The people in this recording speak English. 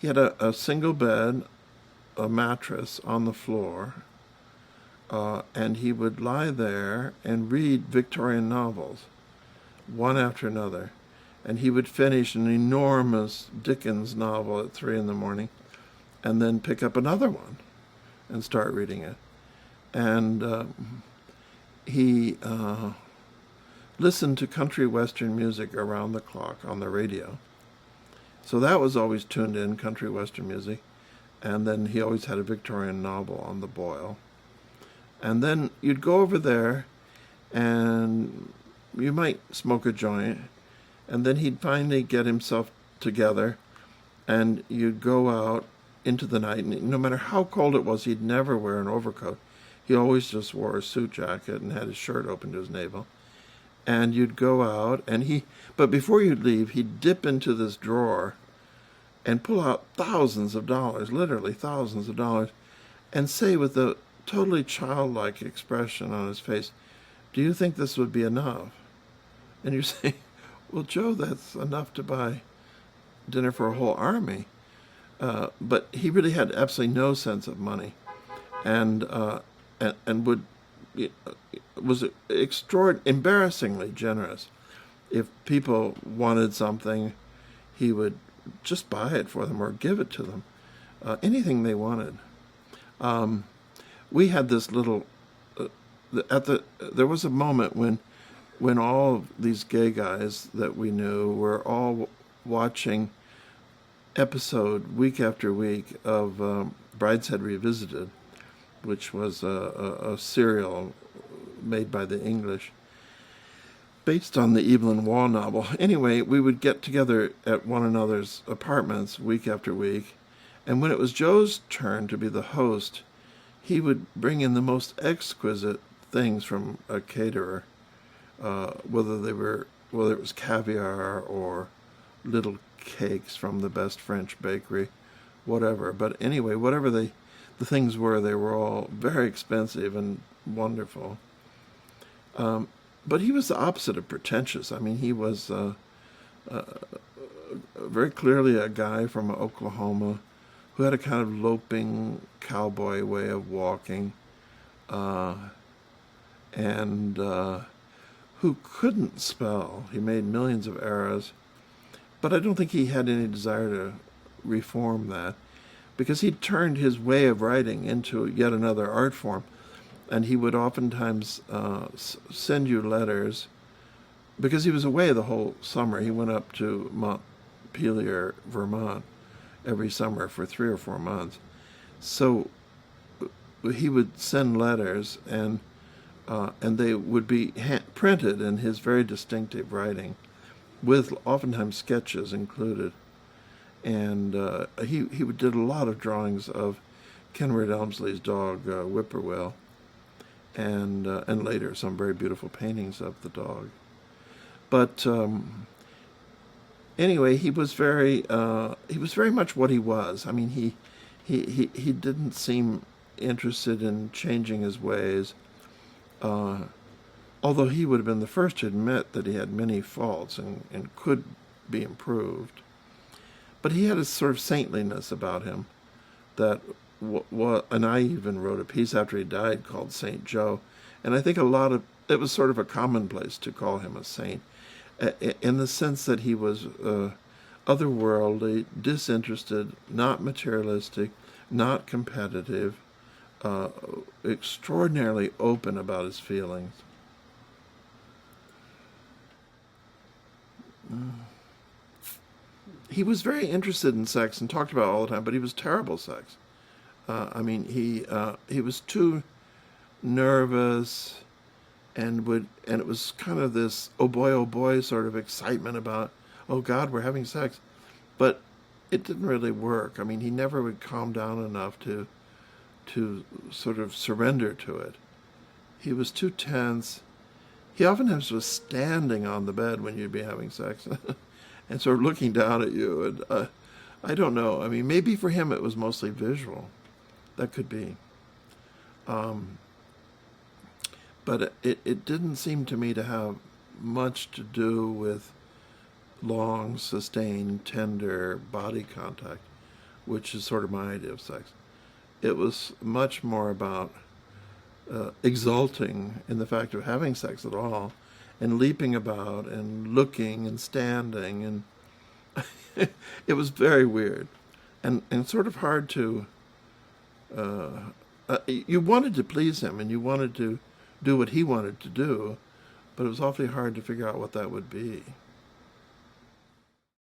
He had a single bed, a mattress on the floor, and he would lie there and read Victorian novels, one after another. And he would finish an enormous Dickens novel at 3 in the morning, and then pick up another one and start reading it. And he listened to country western music around the clock on the radio. So that was always tuned in, country western music. And then he always had a Victorian novel on the boil. And then you'd go over there and you might smoke a joint, and then he'd finally get himself together and you'd go out into the night, and no matter how cold it was, he'd never wear an overcoat. He always just wore a suit jacket and had his shirt open to his navel. And you'd go out, and but before you'd leave, he'd dip into this drawer and pull out thousands of dollars, literally thousands of dollars, and say with a totally childlike expression on his face, "Do you think this would be enough?" And you say, "Well, Joe, that's enough to buy dinner for a whole army." But he really had absolutely no sense of money, and was embarrassingly generous. If people wanted something, he would just buy it for them or give it to them, anything they wanted. We had this little there was a moment when all of these gay guys that we knew were all watching episode week after week of Brideshead Revisited, which was a serial made by the English based on the Evelyn Waugh novel. Anyway, we would get together at one another's apartments week after week, and when it was Joe's turn to be the host, he would bring in the most exquisite things from a caterer, whether it was caviar or little cakes from the best French bakery, whatever. But anyway, whatever the things were, they were all very expensive and wonderful. But he was the opposite of pretentious. I mean, he was very clearly a guy from Oklahoma who had a kind of loping cowboy way of walking, and who couldn't spell. He made millions of errors, but I don't think he had any desire to reform that, because he turned his way of writing into yet another art form. And he would oftentimes send you letters, because he was away the whole summer. He went up to Montpelier, Vermont, every summer for 3 or 4 months. So he would send letters, and they would be printed in his very distinctive writing, with oftentimes sketches included. And he did a lot of drawings of Kenward Elmsley's dog, Whippoorwill, and later some very beautiful paintings of the dog. But anyway, he was very much what he was. I mean, he didn't seem interested in changing his ways, although he would have been the first to admit that he had many faults and could be improved. But he had a sort of saintliness about him that, and I even wrote a piece after he died called Saint Joe, and I think it was sort of a commonplace to call him a saint, in the sense that he was otherworldly, disinterested, not materialistic, not competitive, extraordinarily open about his feelings. He was very interested in sex and talked about it all the time, but he was terrible sex. I mean, he was too nervous, and it was kind of this oh boy sort of excitement about, oh God, we're having sex, but it didn't really work. I mean, he never would calm down enough to sort of surrender to it. He was too tense. He oftentimes was standing on the bed when you'd be having sex and sort of looking down at you. And I don't know. I mean, maybe for him it was mostly visual. That could be. But it didn't seem to me to have much to do with long, sustained, tender body contact. which is sort of my idea of sex. It was much more about exulting in the fact of having sex at all, and leaping about and looking and standing, and it was very weird, and sort of hard to. You wanted to please him, and you wanted to do what he wanted to do, but it was awfully hard to figure out what that would be.